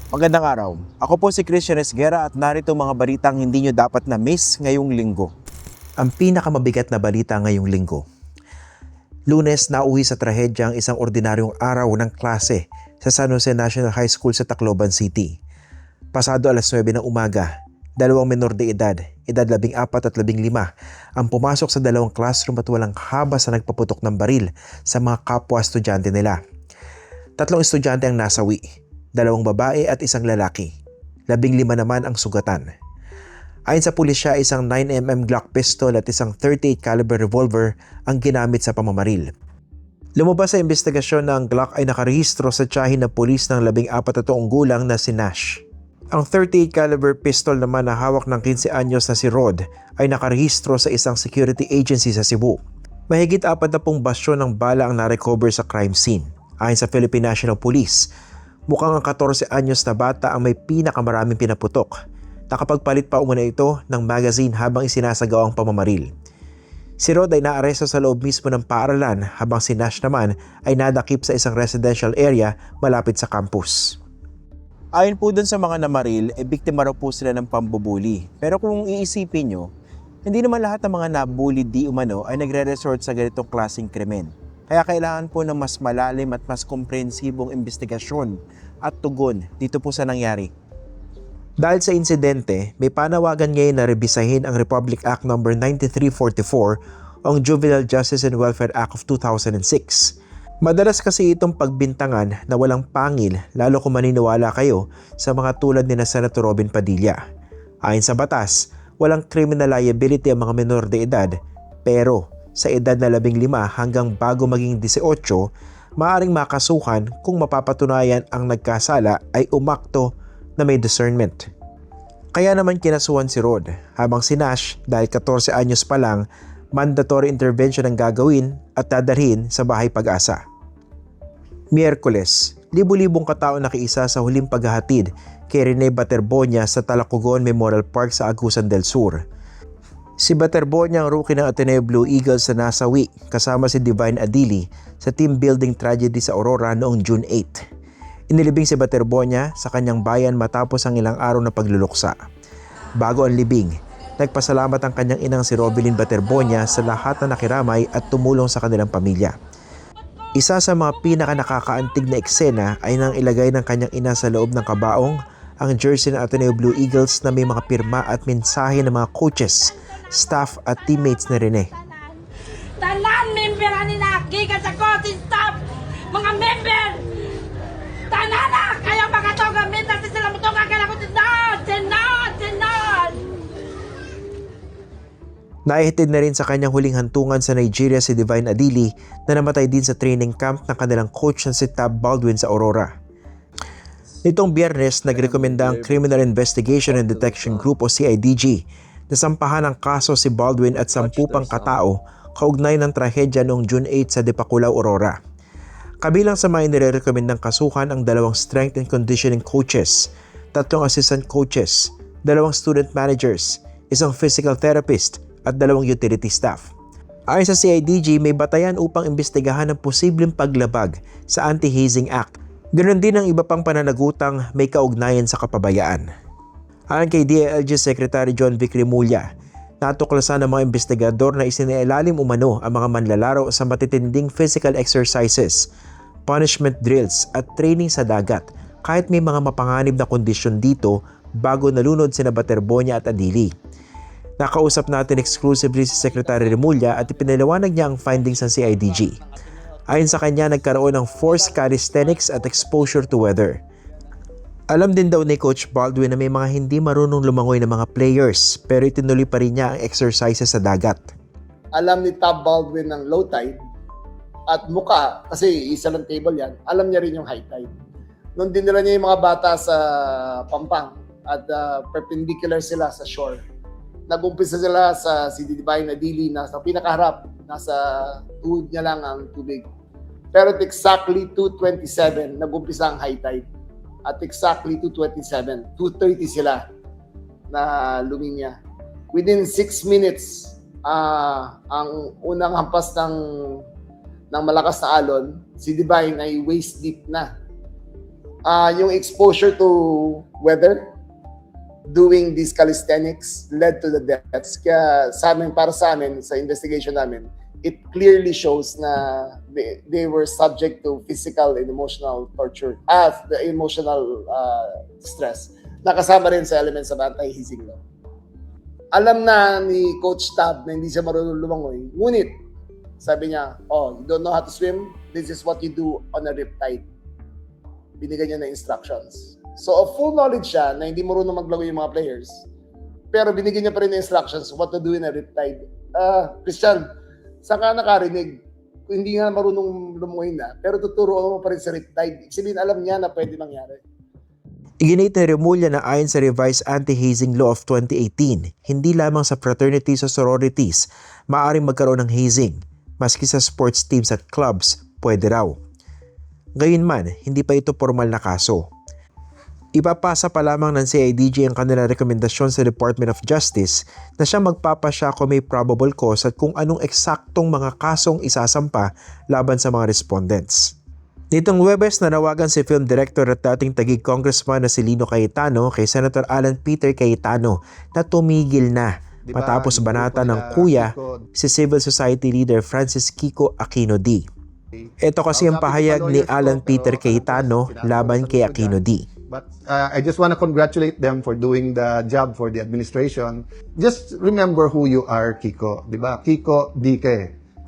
Magandang araw. Ako po si Christian Esguera at narito mga balitang hindi nyo dapat na-miss ngayong linggo. Ang pinakamabigat na balita ngayong linggo. Lunes, nauwi sa trahedya ang isang ordinaryong araw ng klase sa San Jose National High School sa Tacloban City. Pasado alas 9 ng umaga, dalawang menor de edad 14 at 15, ang pumasok sa dalawang classroom at walang habas na nagpaputok ng baril sa mga kapwa estudyante nila. 3 estudyante ang nasawi, 2 babae at 1 lalaki. 15 naman ang sugatan. Ayon sa pulisya, isang 9mm Glock pistol at isang .38 caliber revolver ang ginamit sa pamamaril. Lumabas sa investigasyon na ang Glock ay nakarehistro sa tiyahin na pulis ng 14 na taong gulang na si Nash. Ang .38 caliber pistol naman na hawak ng 15 anyos na si Rod ay nakarehistro sa isang security agency sa Cebu. Mahigit 40 basyon ng bala ang narecover sa crime scene. Ayon sa Philippine National Police, mukhang ang 14 anyos na bata ang may pinakamaraming pinaputok. Nakapagpalit pa umuna ito ng magazine habang isinasagawa ang pamamaril. Si Rod ay naaresto sa loob mismo ng paaralan habang si Nash naman ay nadakip sa isang residential area malapit sa campus. Ayon po dun sa mga namaril, biktima raw po sila ng pambubuli. Pero kung iisipin nyo, hindi naman lahat ng mga nabully di umano ay nagre-resort sa ganitong klaseng krimen. Kaya kailangan po ng mas malalim at mas komprehensibong investigasyon at tugon dito po sa nangyari. Dahil sa insidente, may panawagan ngayon na rebisahin ang Republic Act No. 9344 o ang Juvenile Justice and Welfare Act of 2006. Madalas kasi itong pagbintangan na walang pangil lalo kung maniniwala kayo sa mga tulad ni na Senator Robin Padilla. Ayon sa batas, walang criminal liability ang mga menor de edad, pero sa edad na 15 hanggang bago maging 18, maaaring makasuhan kung mapapatunayan ang nagkasala ay umakto na may discernment. Kaya naman kinasuhan si Rod, habang si Nash dahil 14 anyos pa lang, mandatory intervention ang gagawin at dadalhin sa Bahay Pag-asa. Miyerkules, libu-libong katao nakiisa sa huling paghahatid kay Rene Baterbonia sa Talacogon Memorial Park sa Agusan del Sur. Si Baterbonia ang rookie ng Ateneo Blue Eagles na nasawi kasama si Divine Adili sa team building tragedy sa Aurora noong June 8. Inilibing si Baterbonia sa kanyang bayan matapos ang ilang araw na pagluluksa. Bago ang libing, nagpasalamat ang kanyang inang si Robilyn Baterbonia sa lahat na nakiramay at tumulong sa kanilang pamilya. Isa sa mga pinaka-nakakaantig na eksena ay nang ilagay ng kanyang ina sa loob ng kabaong ang jersey ng Ateneo Blue Eagles na may mga pirma at mensahe ng mga coaches, staff at teammates na Rene. Tanan member ani nagikan sa coaching staff, mga member. Tanan na kayo makatoga minta sila mo toga kala ko tinod. Naihitid na rin sa kanyang huling hantungan sa Nigeria si Divine Adili na namatay din sa training camp ng kanilang coach na si Tab Baldwin sa Aurora. Nitong Biyernes, nagrekomenda ang Criminal Investigation and Detection Group o CIDG na sampahan ang kaso si Baldwin at 10 pang katao kaugnay ng trahedya noong June 8 sa Dipakulaw, Aurora. Kabilang sa mga inirekomendang kasuhan ang 2 strength and conditioning coaches, 3 assistant coaches, 2 student managers, 1 physical therapist at 2 utility staff. Ayon sa CIDG, may batayan upang imbestigahan ang posibleng paglabag sa Anti-Hazing Act. Ganoon din ang iba pang pananagutang may kaugnayan sa kapabayaan. Ayon kay DILG Secretary John Vic Remulla, natuklasan ng mga investigador na isinailalim umano ang mga manlalaro sa matitinding physical exercises, punishment drills at training sa dagat kahit may mga mapanganib na kondisyon dito bago nalunod sina Baterbonia at Adili. Nakausap natin exclusively si Secretary Remulla at ipinaliwanag niya ang findings ng CIDG. Ayon sa kanya, nagkaroon ng forced calisthenics at exposure to weather. Alam din daw ni Coach Baldwin na may mga hindi marunong lumangoy na mga players pero itinuloy pa rin niya ang exercises sa dagat. Alam ni Tab Baldwin ng low tide at muka, kasi isa lang table yan, alam niya rin yung high tide. Nung dinala niya yung mga bata sa Pampang at perpendicular sila sa shore, nag-umpisa sila sa si Divine Adili na sa pinakaharap, nasa tuhod niya lang ang tubig. Pero at exactly 2:27, nag-umpisa ang high tide. At exactly 2:27, 2:30 sila na luminya. Within 6 minutes, ang unang hampas ng malakas na alon, si Divine ay waist deep na. Yung exposure to weather, doing these calisthenics led to the deaths. Kaya para sa amin, sa investigation namin, it clearly shows na they were subject to physical and emotional torture, the emotional stress. Nakasama rin sa elements of anti-hazing law. Alam na ni Coach Tab na hindi siya marunong lumangoy, ngunit sabi niya, you don't know how to swim? This is what you do on a riptide. Binigyan niya na instructions. So, full knowledge siya na hindi marunong maglangoy yung mga players. Pero binigyan niya pa rin ng instructions what to do in a riptide. Christian, saan ka nakarinig? Kung hindi nga marunong lumangoy na, pero tuturo mo pa rin sa riptide. Sabihin, alam niya na pwede mangyari. Iginit ni Remulla na ayon sa revised anti-hazing law of 2018, hindi lamang sa fraternities o sororities maaaring magkaroon ng hazing, maski sa sports teams at clubs, pwede raw. Gayunman, hindi pa ito formal na kaso. Ipapasa pa lamang ng CIDG ang kanilang rekomendasyon sa Department of Justice na siya magpapasya kung may probable cause at kung anong eksaktong mga kasong isasampa laban sa mga respondents. Nitong Huwebes, nanawagan si film director at dating Taguig Congressman na si Lino Cayetano kay Senator Alan Peter Cayetano na tumigil na matapos banata ng kuya si civil society leader Francis Kiko Aquino D. Ito kasi ang pahayag ni Alan Peter Cayetano laban kay Aquino D. But I just want to congratulate them for doing the job for the administration. Just remember who you are, Kiko. Diba? Kiko D.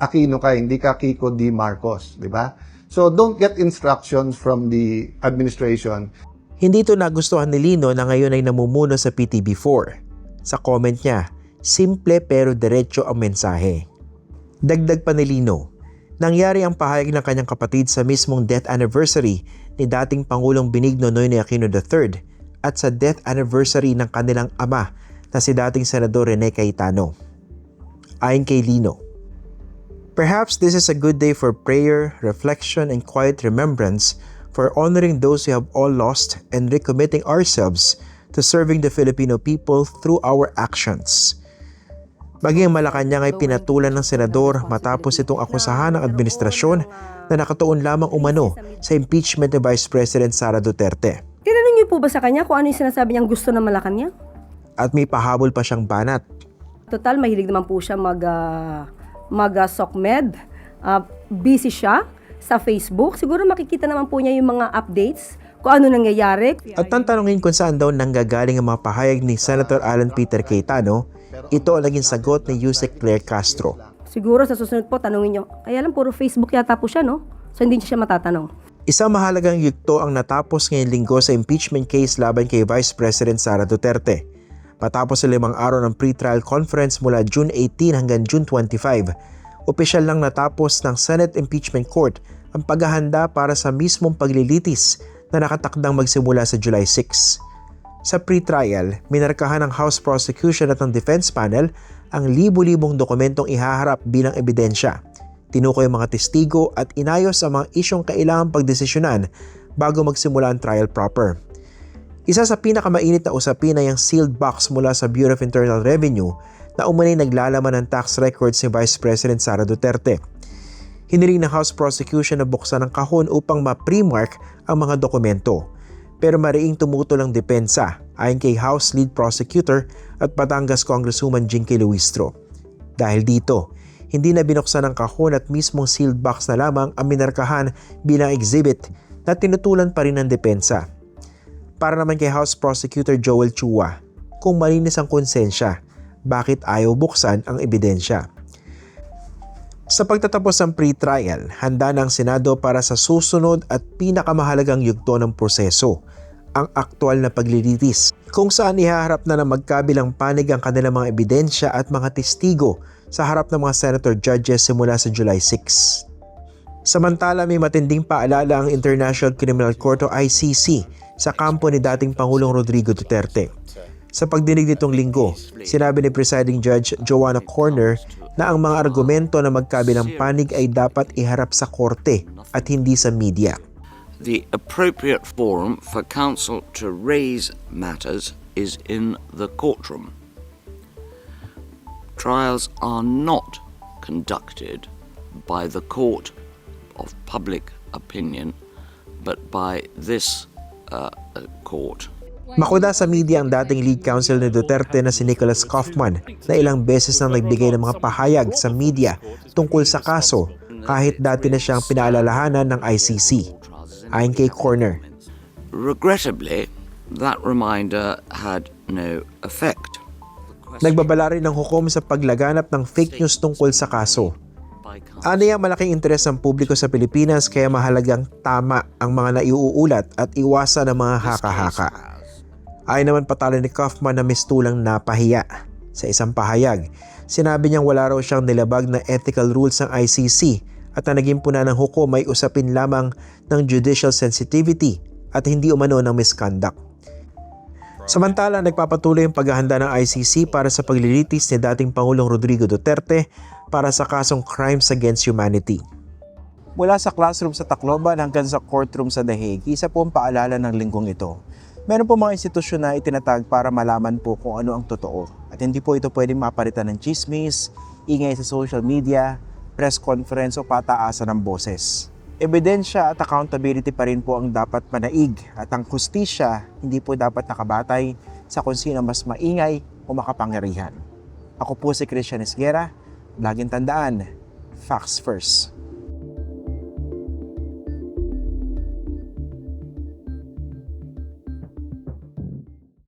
Aquino ka, hindi ka Kiko D. Marcos. Diba? So don't get instructions from the administration. Hindi ito nagustuhan ni Lino na ngayon ay namumuno sa PTB4. Sa comment niya, simple pero diretso ang mensahe. Dagdag pa ni Lino, nangyari ang pahayag ng kanyang kapatid sa mismong death anniversary ni dating Pangulong Benigno Noynoy Aquino III at sa death anniversary ng kanilang ama na si dating Senador Rene Cayetano. Ayon kay Lino, perhaps this is a good day for prayer, reflection, and quiet remembrance for honoring those we have all lost and recommitting ourselves to serving the Filipino people through our actions. Maging Malacanang ay pinatulan ng senador matapos itong akusahan ng administrasyon na nakatuon lamang umano sa impeachment ni Vice President Sara Duterte. Tinanong niyo po ba sa kanya kung ano yung sinasabi niyang gusto ng Malacanang? At may pahabol pa siyang banat. Total, mahilig naman po siya mag-SOCMED. Busy siya sa Facebook. Siguro makikita naman po niya yung mga updates kung ano nangyayari. At tantanungin kung saan daw nanggagaling ang mga pahayag ni Senator Alan Peter Cayetano, ito ang naging sagot ni Yusek Claire Castro. Siguro sa susunod po, tanungin niyo. Kaya lang puro Facebook yata po siya, no? So hindi siya matatanong. Isang mahalagang yugto ang natapos ngayong linggo sa impeachment case laban kay Vice President Sara Duterte. Matapos sa 5 araw ng pre-trial conference mula June 18 hanggang June 25, opisyal lang natapos ng Senate Impeachment Court ang paghahanda para sa mismong paglilitis na nakatakdang magsimula sa July 6. Sa pre-trial, minarkahan ng House Prosecution at ng Defense Panel ang libu-libong dokumentong ihaharap bilang ebidensya. Tinukoy ang mga testigo at inayos ang mga isyong kailangang pagdesisyonan bago magsimula ang trial proper. Isa sa pinakamainit na usapin ay ang sealed box mula sa Bureau of Internal Revenue na umunay naglalaman ng tax records ni Vice President Sara Duterte. Hiniling ng House Prosecution na buksan ang kahon upang ma-pre-mark ang mga dokumento. Pero mariing tumutol ang depensa ayon kay House Lead Prosecutor at Batangas Congresswoman Jinky Luistro. Dahil dito, hindi na binuksan ang kahon at mismong sealed box na lamang ang minarkahan bilang exhibit na tinutulan pa rin ng depensa. Para naman kay House Prosecutor Joel Chua, kung malinis ang konsensya, bakit ayaw buksan ang ebidensya? Sa pagtatapos ng pre-trial, handa na ang Senado para sa susunod at pinakamahalagang yugto ng proseso, ang aktwal na paglilitis, kung saan ihaharap na ng magkabilang panig ang kanilang mga ebidensya at mga testigo sa harap ng mga senator judges simula sa July 6. Samantala, may matinding paalala ang International Criminal Court o ICC sa kampo ni dating Pangulong Rodrigo Duterte. Sa pagdinig nitong linggo, sinabi ni Presiding Judge Joanna Corner na ang mga argumento na magkabilang panig ay dapat iharap sa korte at hindi sa media. The appropriate forum for counsel to raise matters is in the courtroom. Trials are not conducted by the court of public opinion, but by this court. Makuda sa media ang dating lead counsel ni Duterte na si Nicholas Kaufman na ilang beses nang nagbigay ng mga pahayag sa media tungkol sa kaso kahit dati na siyang pinaalalahanan ng ICC. Ayon kay Corner, Regrettably, that reminder had no effect. nagbabala rin ng hukom sa paglaganap ng fake news tungkol sa kaso. Aniya malaking interes ng publiko sa Pilipinas kaya mahalagang tama ang mga naiuulat at iwasan ang mga haka-haka. Ayon naman patalo ni Kaufman na mistulang napahiya. Sa isang pahayag, sinabi niyang wala raw siyang nilabag na ethical rules ng ICC at na naging puna ng hukom ay usapin lamang ng judicial sensitivity at hindi umano ng misconduct. Samantala, nagpapatuloy ang paghahanda ng ICC para sa paglilitis ni dating Pangulong Rodrigo Duterte para sa kasong Crimes Against Humanity. Mula sa classroom sa Tacloban hanggang sa courtroom sa The Hague, isa po ang paalala ng linggong ito. Meron po mga institusyon na itinatag para malaman po kung ano ang totoo. At hindi po ito pwedeng mapalitan ng chismis, ingay sa social media, press conference o pataasan ng boses. Ebidensya at accountability pa rin po ang dapat manaig at ang hustisya hindi po dapat nakabatay sa kung sino mas maingay o makapangyarihan. Ako po si Christian Esguera, laging tandaan, facts first.